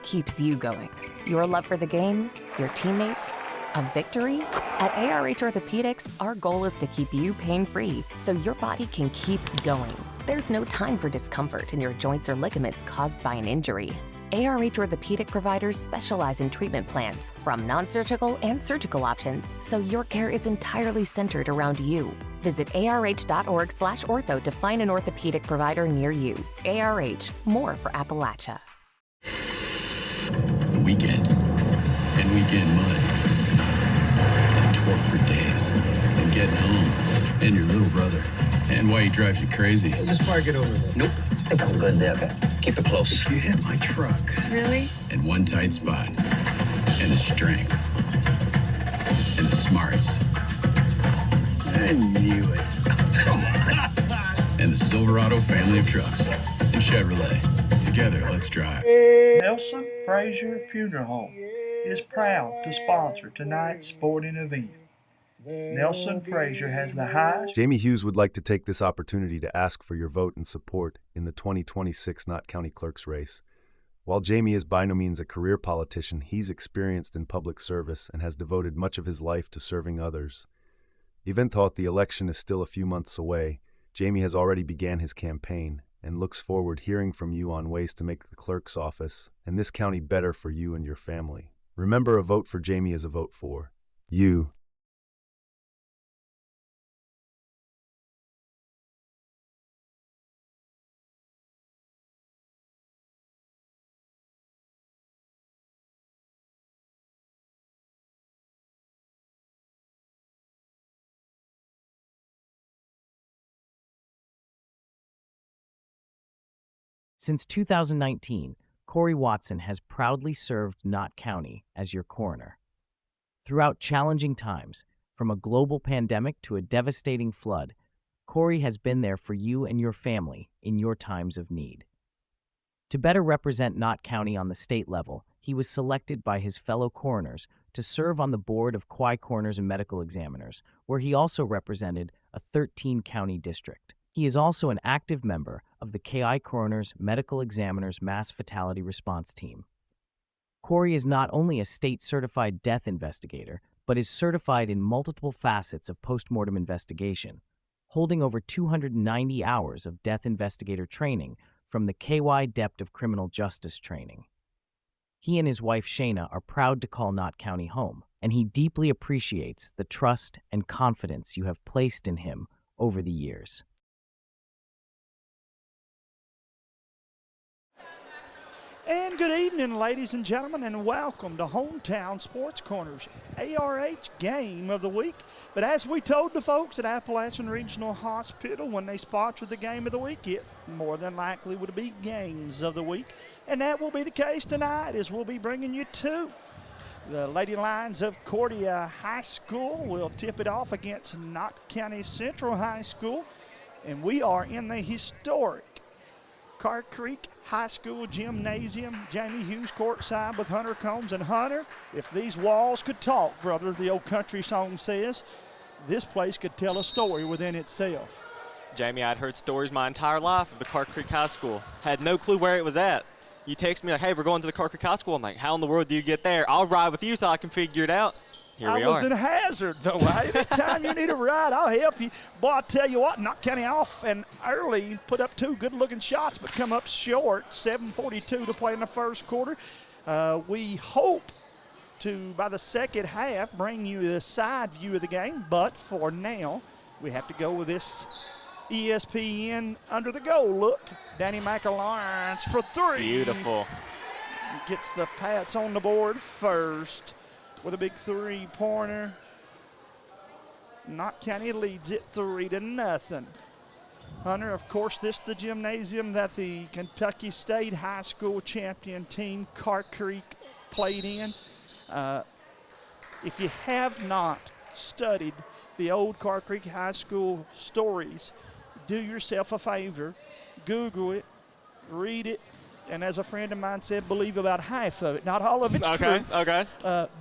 what keeps you going? Your love for the game? Your teammates? A victory? At ARH Orthopedics, our goal is to keep you pain-free so your body can keep going. There's no time for discomfort in your joints or ligaments caused by an injury. ARH Orthopedic providers specialize in treatment plans, from non-surgical and surgical options, so your care is entirely centered around you. Visit arh.org/ortho to find an orthopedic provider near you. ARH, more for Appalachia. The weekend, and weekend mud, and torque for days, and getting home, and your little brother, and why he drives you crazy. Just park it over there. Nope. I think I'm good there, okay? Keep it close. You hit my truck. Really? In one tight spot, and the strength, and the smarts. I knew it. And the Silverado family of trucks, and Chevrolet. Together, let's drive. Nelson Frazier Funeral Home is proud to sponsor tonight's sporting event. Nelson Frazier has the highest. Jamie Hughes would like to take this opportunity to ask for your vote and support in the 2026 Knott County Clerk's race. While Jamie is by no means a career politician, he's experienced in public service and has devoted much of his life to serving others. Even though the election is still a few months away, Jamie has already began his campaign and looks forward hearing from you on ways to make the clerk's office and this county better for you and your family. Remember, a vote for Jamie is a vote for you. Since 2019, Corey Watson has proudly served Knott County as your coroner. Throughout challenging times, from a global pandemic to a devastating flood, Corey has been there for you and your family in your times of need. To better represent Knott County on the state level, he was selected by his fellow coroners to serve on the board of Quai Coroners and Medical Examiners, where he also represented a 13-county district. He is also an active member of the KI Coroners Medical Examiners Mass Fatality Response Team. Corey is not only a state-certified death investigator, but is certified in multiple facets of postmortem investigation, holding over 290 hours of death investigator training from the KY Depth of Criminal Justice training. He and his wife Shayna are proud to call Knott County home, and he deeply appreciates the trust and confidence you have placed in him over the years. And good evening, ladies and gentlemen, and welcome to Hometown Sports Corners, ARH Game of the Week. But as we told the folks at Appalachian Regional Hospital when they sponsored the Game of the Week, it more than likely would be Games of the Week. And that will be the case tonight, as we'll be bringing you two. The Lady Lions of Cordia High School will tip it off against Knott County Central High School. And we are in the historic Car Creek High School Gymnasium. Jamie Hughes courtside with Hunter Combs. And Hunter, if these walls could talk, brother, the old country song says, this place could tell a story within itself. Jamie, I'd heard stories my entire life of the Car Creek High School. Had no clue where it was at. You text me like, hey, we're going to the Car Creek High School. I'm like, how in the world do you get there? I'll ride with you so I can figure it out. Here we are. I was in Hazard, though. Anytime you need a ride, I'll help you. Boy, I'll tell you what, Knott County off and early, put up two good-looking shots, but come up short, 7:42 to play in the first quarter. We hope to, by the second half, bring you the side view of the game, but for now, we have to go with this ESPN under the goal look. Danny McAlliance for three. Beautiful. Gets the Pats on the board first with a big three-pointer. Knott County leads it 3-0. Hunter, of course, this is the gymnasium that the Kentucky State High School champion team, Car Creek, played in. If you have not studied the old Car Creek High School stories, do yourself a favor, Google it, read it, and as a friend of mine said, believe about half of it. Not all of it's true. Okay.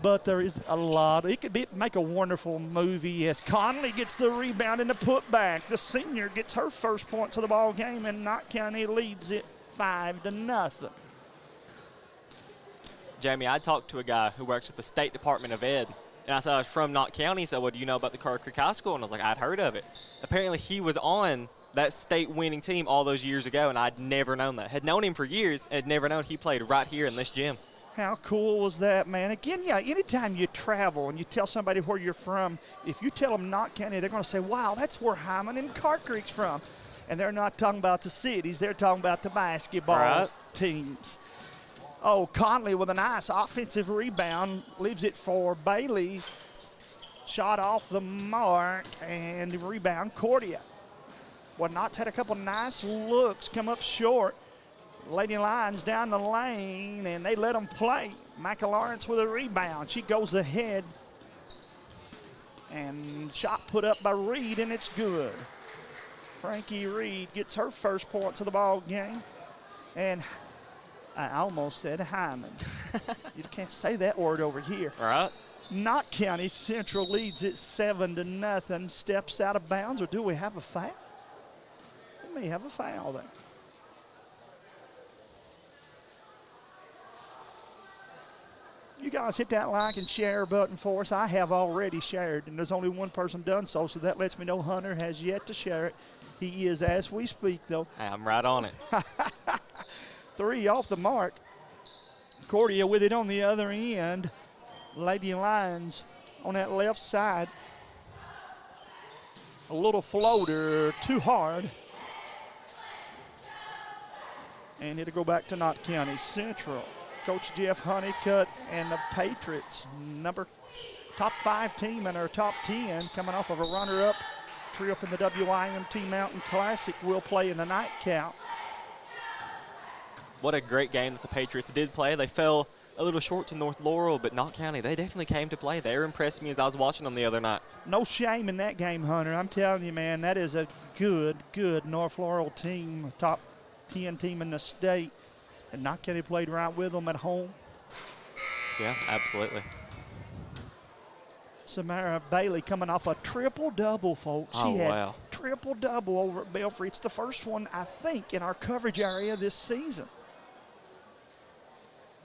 But there is a lot. It could make a wonderful movie as Conley gets the rebound and the putback. The senior gets her first points of the ball game, and Knott County leads it 5-0. Jamie, I talked to a guy who works at the State Department of Ed, and I said I was from Knott County. He said, well, do you know about the Cordia Creek High School? And I was like, I'd heard of it. Apparently, he was on that state winning team all those years ago, and I'd never known that. Had known him for years and had never known he played right here in this gym. How cool was that, man? Again, yeah, anytime you travel and you tell somebody where you're from, if you tell them Knott County, they're going to say, wow, that's where Hyman and Cordia Creek's from. And they're not talking about the cities. They're talking about the basketball teams. Oh, Conley with a nice offensive rebound, leaves it for Bailey. Shot off the mark, and the rebound, Cordia. Well, Knott's had a couple nice looks, come up short. Lady Lions down the lane, and they let them play. Micah Lawrence with a rebound. She goes ahead, and shot put up by Reed, and it's good. Frankie Reed gets her first points of the ball game, and I almost said Hyman. You can't say that word over here. All right. Knott County Central leads it 7-0. Steps out of bounds, or do we have a foul? We may have a foul there. You guys hit that like and share button for us. I have already shared, and there's only one person done so that lets me know Hunter has yet to share it. He is as we speak, though. Hey, I'm right on it. 3 off the mark. Cordia with it on the other end. Lady Lions on that left side. A little floater, too hard. And it'll go back to Knott County Central. Coach Jeff Honeycutt and the Patriots, top 5 team in our top 10, coming off of a runner-up trip in the WIMT Mountain Classic, will play in the nightcap. What a great game that the Patriots did play. They fell a little short to North Laurel, but Knott County, they definitely came to play. They impressed me as I was watching them the other night. No shame in that game, Hunter. I'm telling you, man, that is a good North Laurel team, top 10 team in the state. And Knott County played right with them at home. Yeah, absolutely. Samara Bailey coming off a triple-double, folks. She had triple-double over at Belfry. It's the first one, I think, in our coverage area this season.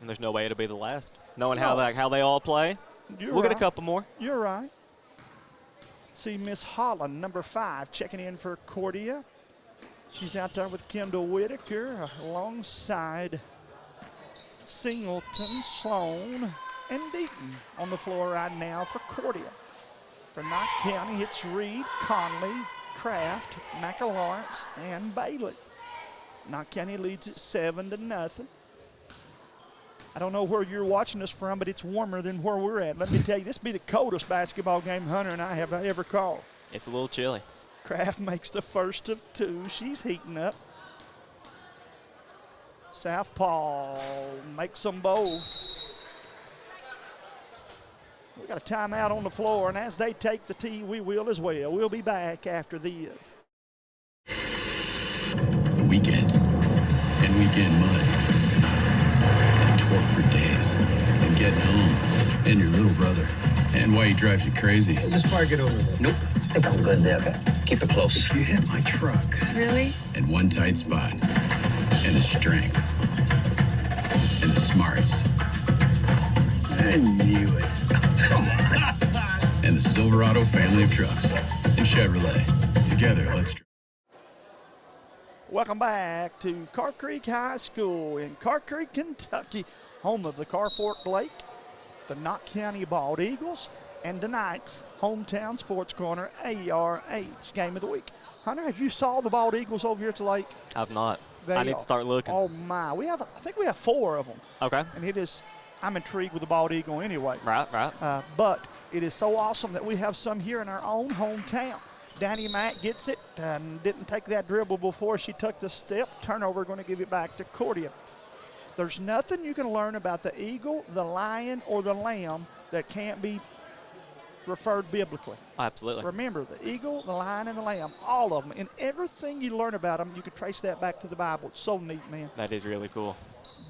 And there's no way it'll be the last. Knowing how they all play, we'll get a couple more. You're right. See Miss Holland, number 5, checking in for Cordia. She's out there with Kendall Whitaker alongside Singleton, Sloan, and Deaton on the floor right now for Cordia. For Knott County, it's Reed, Conley, Kraft, McAlawrence, and Bailey. Knott County leads it 7-0. I don't know where you're watching us from, but it's warmer than where we're at. Let me tell you, this will be the coldest basketball game Hunter and I have ever called. It's a little chilly. Kraft makes the first of 2. She's heating up. Southpaw makes them both. We got a timeout on the floor, and as they take the tee, we will as well. We'll be back after this. The weekend and weekend mud and torque for days and getting home and your little brother and why he drives you crazy. Just park it over there. Nope. I think I'm good there, okay? Keep it close. You hit my truck. Really? In one tight spot. And the strength. And the smarts. I knew it. And the Silverado family of trucks. And Chevrolet. Together, let's. Welcome back to Cordia Creek High School in Cordia Creek, Kentucky, home of the Carfork Lake, the Knott County Bald Eagles, and tonight's Hometown Sports Corner ARH Game of the Week. Hunter, have you saw the Bald Eagles over here at the lake? I've not. I need to start looking. Oh, my. I think we have 4 of them. Okay. And I'm intrigued with the Bald Eagle anyway. Right. But it is so awesome that we have some here in our own hometown. Danny Mack gets it and didn't take that dribble before she took the step. Turnover, going to give it back to Cordia. There's nothing you can learn about the eagle, the lion, or the lamb that can't be referred biblically. Absolutely. Remember, the eagle, the lion, and the lamb, all of them. And everything you learn about them, you can trace that back to the Bible. It's so neat, man. That is really cool.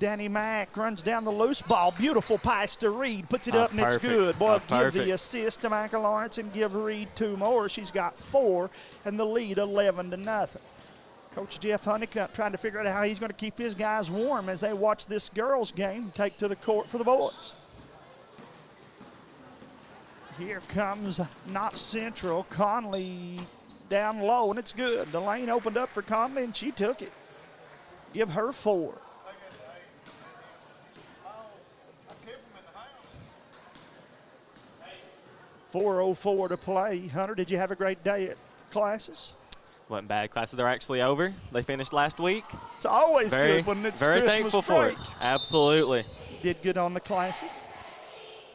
Danny Mack runs down the loose ball. Beautiful pass to Reed. Puts it up, and it's good. Boy, give the assist to Micah Lawrence and give Reed 2 more. She's got 4, and the lead 11-0. Coach Jeff Honeycutt trying to figure out how he's going to keep his guys warm as they watch this girls' game take to the court for the boys. Here comes Knott Central. Conley down low, and it's good. The lane opened up for Conley, and she took it. Give her 4. 4:04 to play. Hunter, did you have a great day at classes? Wasn't bad. Classes are actually over. They finished last week. It's always Very, good when it's very Christmas thankful for break. it. Absolutely. Did good on the classes.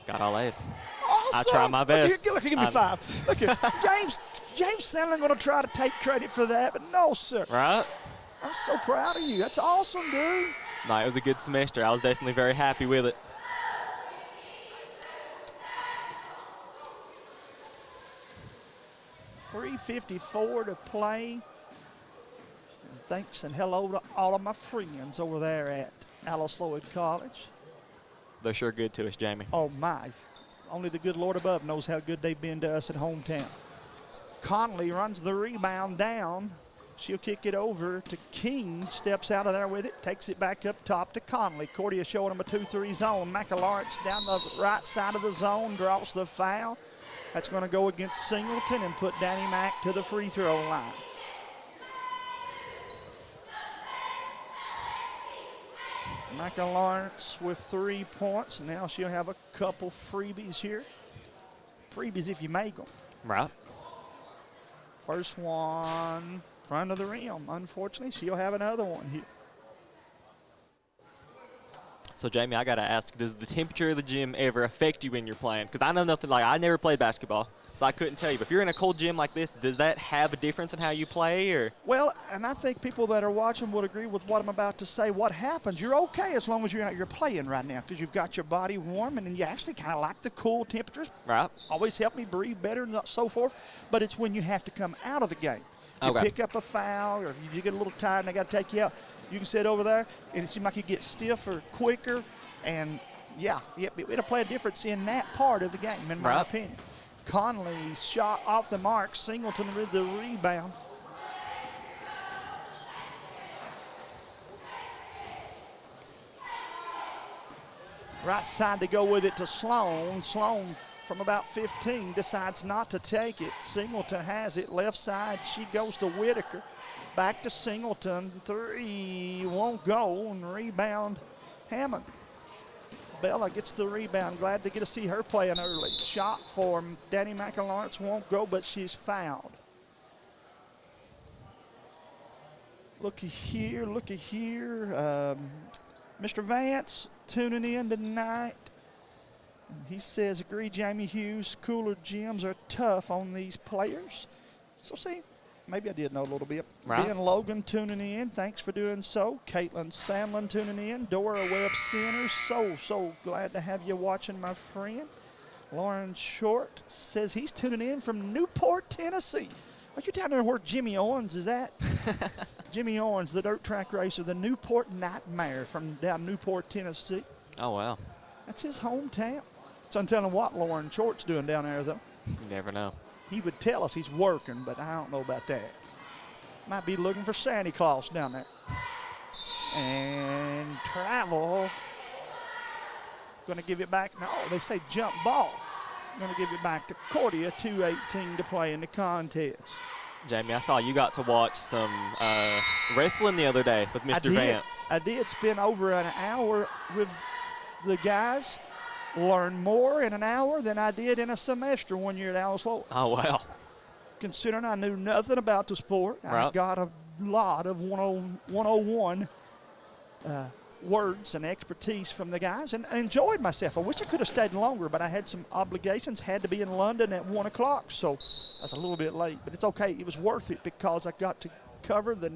Got all A's. Awesome. I try my best. Look, give me 5. Look here. James Sandlin going to try to take credit for that, but no, sir. Right? I'm so proud of you. That's awesome, dude. No, it was a good semester. I was definitely very happy with it. .354 to play. And thanks and hello to all of my friends over there at Alice Lloyd College. They're sure good to us, Jamie. Oh, my. Only the good Lord above knows how good they've been to us at hometown. Conley runs the rebound down. She'll kick it over to King. Steps out of there with it. Takes it back up top to Conley. Cordia showing him a 2-3 zone. McAlawrence down the right side of the zone. Draws the foul. That's going to go against Singleton and put Danny Mack to the free throw line. McAlawrence with 3 points. Now she'll have a couple freebies here. Freebies if you make them. Right. First one, front of the rim. Unfortunately, she'll have another one here. So, Jamie, I got to ask, does the temperature of the gym ever affect you when you're playing? Because I know nothing, I never played basketball, so I couldn't tell you. But if you're in a cold gym like this, does that have a difference in how you play? Or? Well, and I think people that are watching would agree with what I'm about to say. What happens, you're okay as long as you're playing right now because you've got your body warm and you actually kind of like the cool temperatures. Right. Always help me breathe better and so forth. But it's when you have to come out of the game. You pick up a foul, or if you get a little tired and they got to take you out, you can sit over there, and it seems like you get stiffer quicker. And, it'll play a difference in that part of the game, in my opinion. Conley shot off the mark. Singleton with the rebound. Right side to go with it to Sloan. Sloan from about 15 decides not to take it. Singleton has it. Left side, she goes to Whitaker. Back to Singleton. 3 won't go. And rebound, Hammond. Bella gets the rebound. Glad to get to see her playing early. Shot for Danny McAlawrence won't go, but she's fouled. Looky here. Mr. Vance tuning in tonight. He says, agree, Jamie Hughes, cooler gyms are tough on these players. So see, maybe I did know a little bit. Right. Ben Logan tuning in. Thanks for doing so. Caitlin Sandlin tuning in. Dora Webb Center. So glad to have you watching, my friend. Lauren Short says he's tuning in from Newport, Tennessee. Are you down there where Jimmy Owens is at? Jimmy Owens, the dirt track racer, the Newport Nightmare from down Newport, Tennessee. Oh, wow. That's his hometown. It's untelling what Lauren Short's doing down there, though. You never know. He would tell us he's working, but I don't know about that. Might be looking for Santa Claus down there. And travel. Going to give it back. No, they say jump ball. Going to give it back to Cordia, 2:18 to play in the contest. Jamie, I saw you got to watch some wrestling the other day with Mr. Vance. I did spend over an hour with the guys. Learn more in an hour than I did in a semester 1 year at Alice Lloyd. Oh, wow. Considering I knew nothing about the sport, Right. I got a lot of 101 words and expertise from the guys and enjoyed myself. I wish I could have stayed longer, but I had some obligations, had to be in London at 1 o'clock, so I was a little bit late. But it's okay. It was worth it because I got to cover the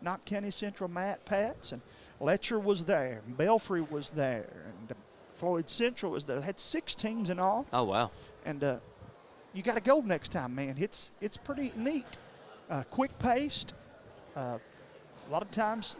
Knott County Central Matt Pats, and Letcher was there, and Belfry was there, and Floyd Central was there. They had 6 teams in all. Oh, wow. And you got to go next time, man. It's pretty neat. Quick-paced. A lot of times,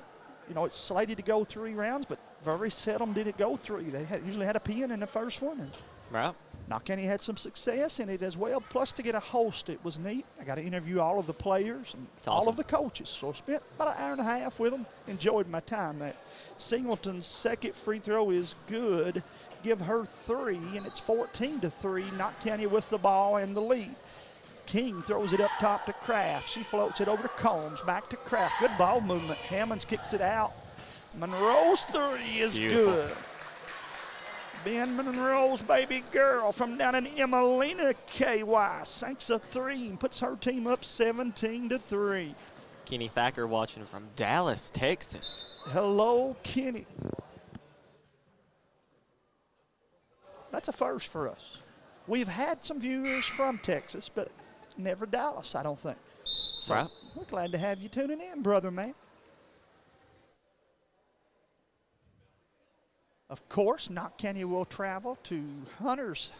it's slated to go 3 rounds, but very seldom did it go 3. They usually had a pin in the first one. And Right. Knott County had some success in it as well. Plus, to get a host, it was neat. I got to interview all of the players and all of the coaches. So I spent about an hour and a half with them. Enjoyed my time there. Singleton's second free throw is good. Give her 3, and it's 14-3. Knott County with the ball and the lead. King throws it up top to Kraft. She floats it over to Combs. Back to Kraft. Good ball movement. Hammonds kicks it out. Monroe's 3 is good. Ben Monroe's baby girl from down in Emelina, KY, sinks a 3 and puts her team up 17-3. Kenny Thacker watching from Dallas, Texas. Hello, Kenny. That's a first for us. We've had some viewers from Texas, but never Dallas, I don't think. So right. We're glad to have you tuning in, brother man. Of course, Knott County will travel to Hunter's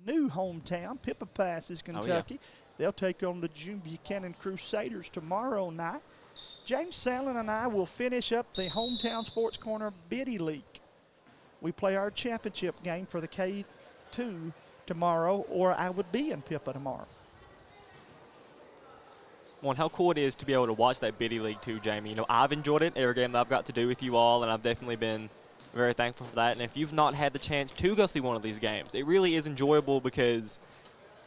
new hometown, Pippa Passes, Kentucky. They'll take on the June Buchanan Crusaders tomorrow night. James Sallin and I will finish up the Hometown Sports Corner Biddy League. We play our championship game for the K2 tomorrow, or I would be in Pippa tomorrow. One, how cool it is to be able to watch that Biddy League too, Jamie. You know, I've enjoyed it every game that I've got to do with you all, and I've definitely been very thankful for that. And if you've not had the chance to go see one of these games, it really is enjoyable because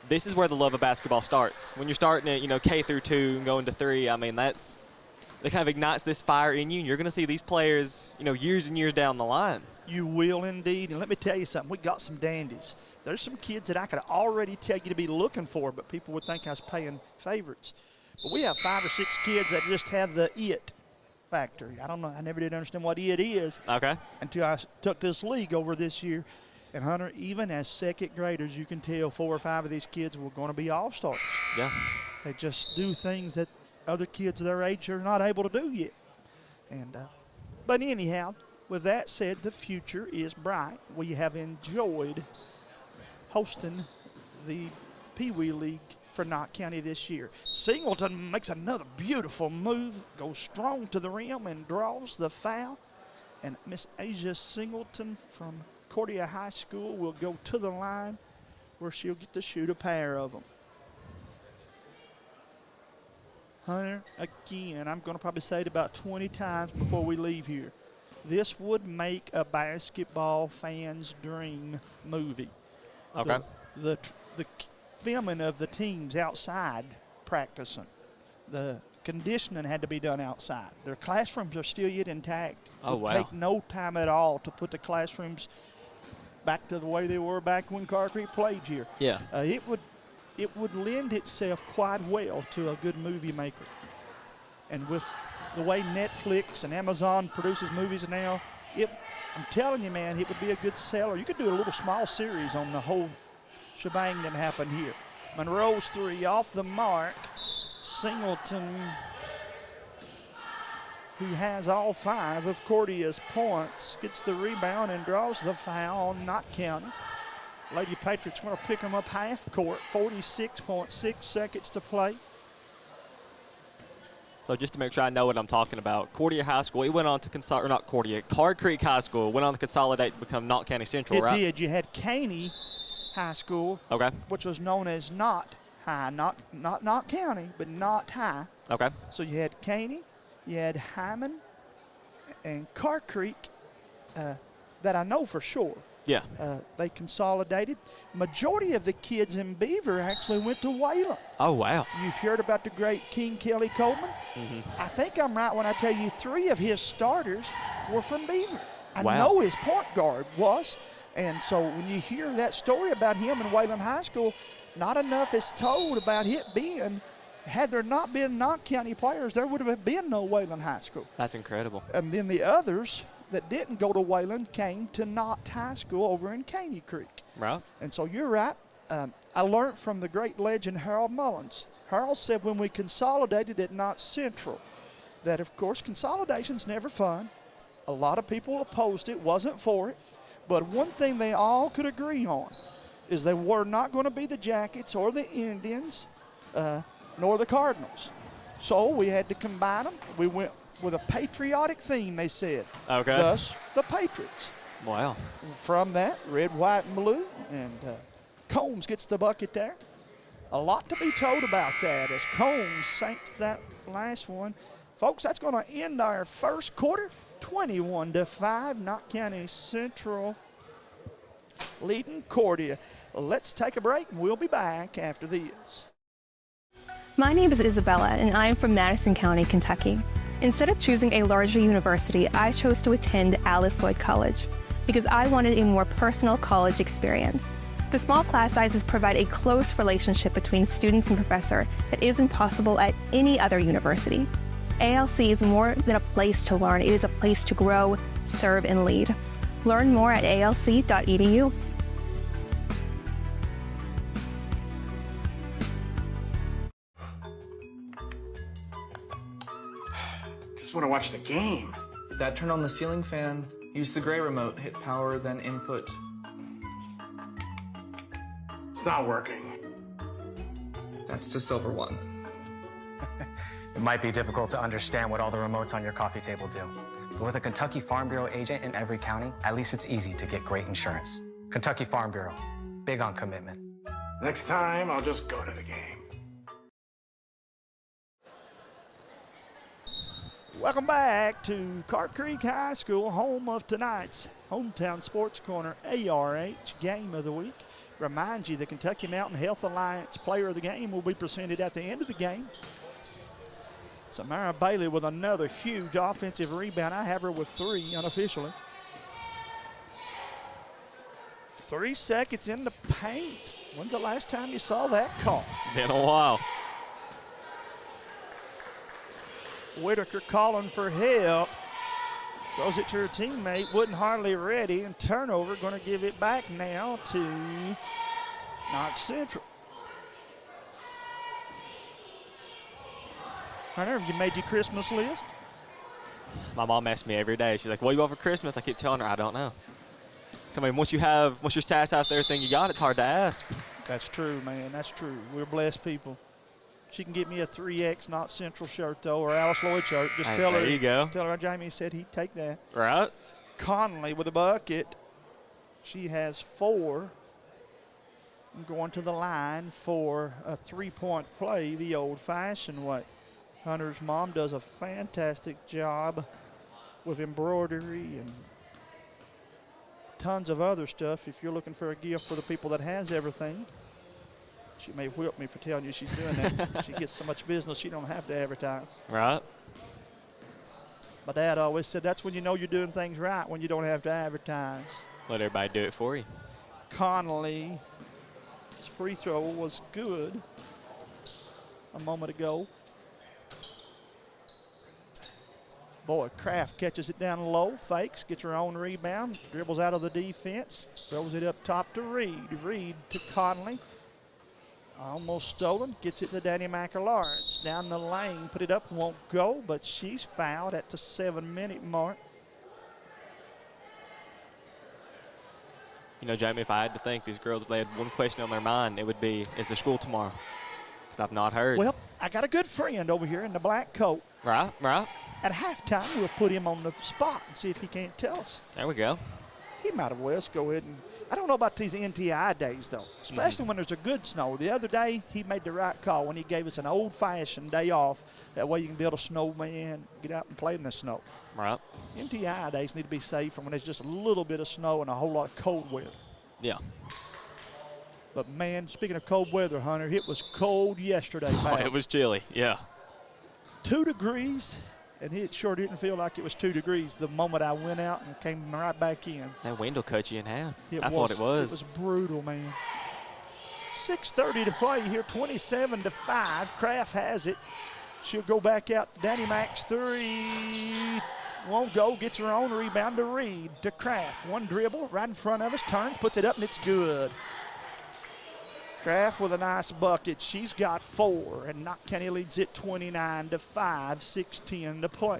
this is where the love of basketball starts. When you're starting at, you know, K through 2 and going to 3, I mean, that kind of ignites this fire in you, and you're going to see these players, you know, years and years down the line. You will indeed. And let me tell you something. We got some dandies. There's some kids that I could already tell you to be looking for, but people would think I was paying favorites. But we have 5 or 6 kids that just have the it factor. I don't know. I never did understand what it is. Okay. Until I took this league over this year. And, Hunter, even as second graders, you can tell 4 or 5 of these kids were going to be all-stars. Yeah. They just do things that other kids their age are not able to do yet. And but anyhow, with that said, the future is bright. We have enjoyed hosting the Pee Wee League for Knott County this year. Singleton makes another beautiful move, goes strong to the rim and draws the foul. And Miss Asia Singleton from Cordia High School will go to the line where she'll get to shoot a pair of them. Hunter, again, I'm going to probably say it about 20 times before we leave here. This would make a basketball fan's dream movie. Okay. The filming of the teams outside practicing. The conditioning had to be done outside. Their classrooms are still yet intact. Oh, It would wow. take no time at all to put the classrooms back to the way they were back when Car Creek played here. Yeah. It would lend itself quite well to a good movie maker. And with the way Netflix and Amazon produces movies now, I'm telling you, man, it would be a good seller. You could do a little small series on the whole shebang that happened here. Monroe's 3 off the mark. Singleton, who has all 5 of Cordia's points, gets the rebound and draws the foul on Knott County. Lady Patriots going to pick them up half court, 46.6 seconds to play. So just to make sure I know what I'm talking about, Cordia High School, it went on to Car Creek High School went on to consolidate to become Knott County Central, right? It did. You had Caney High School, Okay. which was known as Knott High, not Knott County, but Knott High. Okay. So you had Caney, you had Hyman, and Car Creek that I know for sure. Yeah. They consolidated. Majority of the kids in Beaver actually went to Wayland. Oh, wow. You've heard about the great King Kelly Coleman? Mm-hmm. I think I'm right when I tell you 3 of his starters were from Beaver. I Wow. know his point guard was. And so when you hear that story about him in Wayland High School, not enough is told about it being, had there not been Knott County players, there would have been no Wayland High School. That's incredible. And then the others that didn't go to Wayland came to Knott High School over in Caney Creek. Right. And so you're right. I learned from the great legend Harold Mullins. Harold said when we consolidated at Knott Central that, of course, consolidation's never fun. A lot of people opposed it, wasn't for it. But one thing they all could agree on is they were not going to be the Jackets or the Indians nor the Cardinals. So we had to combine them. We went with a patriotic theme, they said. Okay. Thus, the Patriots. Wow. From that, red, white, and blue, and Combs gets the bucket there. A lot to be told about that as Combs sinks that last one. Folks, that's going to end our first quarter, 21-5, Knott County Central leading Cordia. Let's take a break, and we'll be back after this. My name is Isabella, and I'm from Madison County, Kentucky. Instead of choosing a larger university, I chose to attend Alice Lloyd College because I wanted a more personal college experience. The small class sizes provide a close relationship between students and professor that isn't possible at any other university. ALC is more than a place to learn, it is a place to grow, serve, and lead. Learn more at alc.edu. Just want to watch the game. That turn on the ceiling fan. Use the gray remote. Hit power, then input. It's not working. That's the silver one. It might be difficult to understand what all the remotes on your coffee table do. But with a Kentucky Farm Bureau agent in every county, at least it's easy to get great insurance. Kentucky Farm Bureau, big on commitment. Next time, I'll just go to the game. Welcome back to Cart Creek High School, home of tonight's Hometown Sports Corner ARH Game of the Week. Remind you, the Kentucky Mountain Health Alliance Player of the Game will be presented at the end of the game. Samara Bailey with another huge offensive rebound. I have her with 3 unofficially. 3 seconds in the paint. When's the last time you saw that call? It's been a while. Whitaker calling for help. Throws it to her teammate. Wasn't hardly ready. And turnover. Going to give it back now to Knott Central. Hunter, have you made your Christmas list? My mom asks me every day. She's like, what do you want for Christmas? I keep telling her, I don't know. I mean, once you're satisfied with everything you got, it's hard to ask. That's true, man. That's true. We're blessed people. She can get me a 3X Knott Central shirt, though, or Alice Lloyd shirt. Just tell her. There you go. Tell her Jamie said he'd take that. Right. Connolly with a bucket. She has 4. Going to the line for a 3-point play the old-fashioned way. Hunter's mom does a fantastic job with embroidery and tons of other stuff. If you're looking for a gift for the people that has everything, she may whip me for telling you she's doing that. She gets so much business she don't have to advertise. Right. My dad always said that's when you know you're doing things right, when you don't have to advertise. Let everybody do it for you. Connolly, his free throw was good a moment ago. Boy, Kraft catches it down low, fakes, gets her own rebound, dribbles out of the defense, throws it up top to Reed. Reed to Connolly. Almost stolen, gets it to Danny McAlaren. Down the lane, put it up, won't go, but she's fouled at the 7-minute mark. You know, Jamie, if I had to think, these girls, if they had one question on their mind, it would be, is there school tomorrow? Because I've not heard. Well, I got a good friend over here in the black coat. Right. At halftime, we'll put him on the spot and see if he can't tell us. There we go. He might as well go ahead and – I don't know about these NTI days, though, especially when there's a good snow. The other day, he made the right call when he gave us an old-fashioned day off. That way you can build a snowman, get out and play in the snow. Right. NTI days need to be safe from when there's just a little bit of snow and a whole lot of cold weather. Yeah. But, man, speaking of cold weather, Hunter, it was cold yesterday, man. It was chilly, yeah. 2 degrees. And it sure didn't feel like it was 2 degrees the moment I went out and came right back in. That wind will cut you in half. That's what it was. It was brutal, man. 6:30 to play here, 27-5. Kraft has it. She'll go back out. Danny Mack's 3. Won't go. Gets her own rebound to Reed. To Kraft. One dribble right in front of us. Turns, puts it up, and it's good. Kraft with a nice bucket. She's got 4, and Knott County leads it 29-5, 6:10 to play.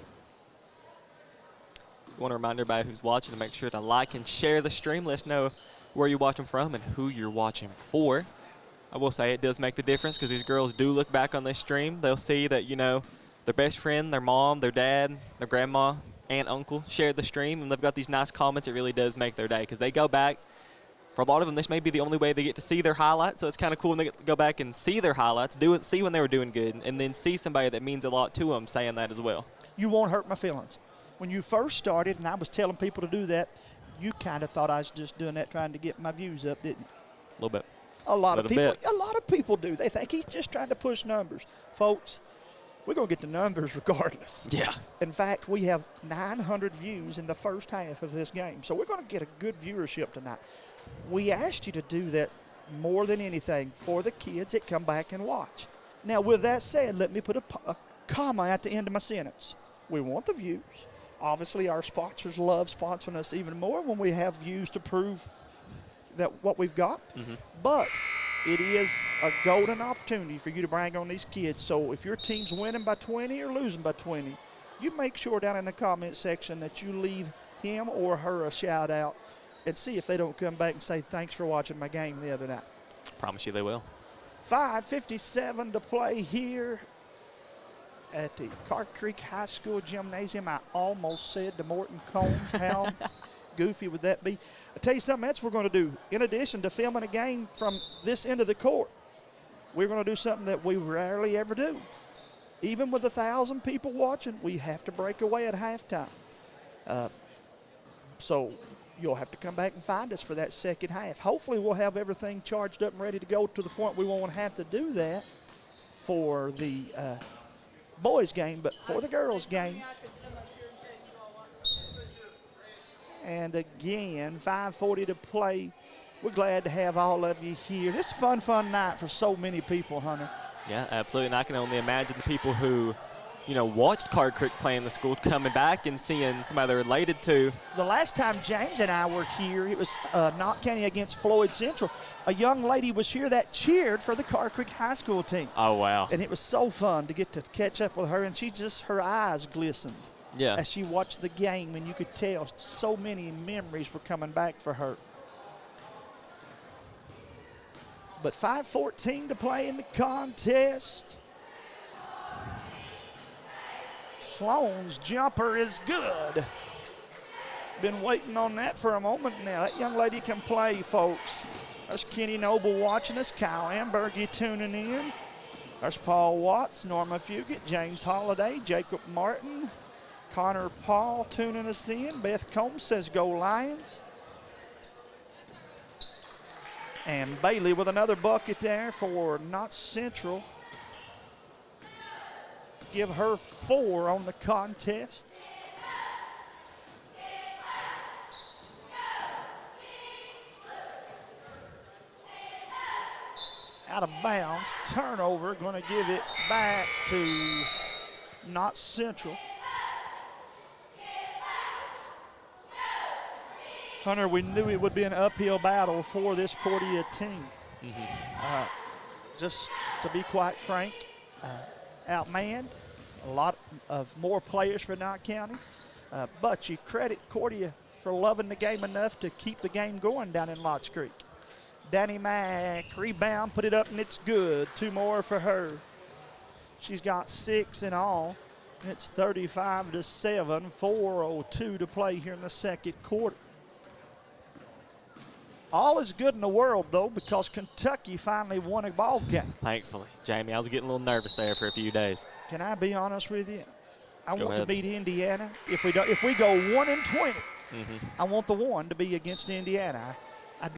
I want to remind everybody who's watching to make sure to like and share the stream. Let us know where you're watching from and who you're watching for. I will say it does make the difference because these girls do look back on this stream. They'll see that, you know, their best friend, their mom, their dad, their grandma, aunt, uncle shared the stream, and they've got these nice comments. It really does make their day because they go back for a lot of them, this may be the only way they get to see their highlights, so it's kind of cool when they get to go back and see their highlights, see when they were doing good, and then see somebody that means a lot to them saying that as well. You won't hurt my feelings. When you first started and I was telling people to do that, you kind of thought I was just doing that trying to get my views up, didn't you? A little bit. A lot of people do. They think he's just trying to push numbers. Folks, we're going to get the numbers regardless. Yeah. In fact, we have 900 views in the first half of this game, so we're going to get a good viewership tonight. We asked you to do that more than anything for the kids that come back and watch. Now, with that said, let me put a comma at the end of my sentence. We want the views. Obviously, our sponsors love sponsoring us even more when we have views to prove that what we've got. But it is a golden opportunity for you to brag on these kids. So if your team's winning by 20 or losing by 20, you make sure down in the comment section that you leave him or her a shout out and see if they don't come back and say thanks for watching my game the other night. Promise you they will. 5:57 to play here at the Car Creek High School Gymnasium. I almost said the Morton Combs. How goofy would that be? I'll tell you something else we're going to do. In addition to filming a game from this end of the court, we're going to do something that we rarely ever do. Even with 1,000 people watching, we have to break away at halftime. So you'll have to come back and find us for that second half. Hopefully we'll have everything charged up and ready to go to the point we won't have to do that for the boys game, but for the girls game. And again, 5:40 to play. We're glad to have all of you here. This is a fun night for so many people, Hunter. Yeah, absolutely. And I can only imagine the people who, watched Car Creek play in the school coming back and seeing somebody they're related to. The last time James and I were here, it was Knott County against Floyd Central. A young lady was here that cheered for the Car Creek High School team. Oh, wow. And it was so fun to get to catch up with her, and her eyes glistened. Yeah. As she watched the game, and you could tell so many memories were coming back for her. But 5:14 to play in the contest. Sloan's jumper is good. Been waiting on that for a moment now. That young lady can play, folks. There's Kenny Noble watching us, Kyle Ambergy tuning in. There's Paul Watts, Norma Fugit, James Holliday, Jacob Martin, Connor Paul tuning us in. Beth Combs says go Lions. And Bailey with another bucket there for Knott Central. Give her 4 on the contest. Out of bounds, turnover, going to give it back to Knott Central. Hunter, we knew it would be an uphill battle for this Cordia team. Just to be quite frank, outmanned, a lot of more players for Knott County. But you credit Cordia for loving the game enough to keep the game going down in Lotts Creek. Danny Mack, rebound, put it up, and it's good. 2 more for her. She's got 6 in all, and it's 35-7, 4:02 to play here in the second quarter. All is good in the world, though, because Kentucky finally won a ball game. Thankfully. Jamie, I was getting a little nervous there for a few days. Can I be honest with you? I Go want ahead. to beat Indiana. If we go 1-20, I want the one to be against Indiana.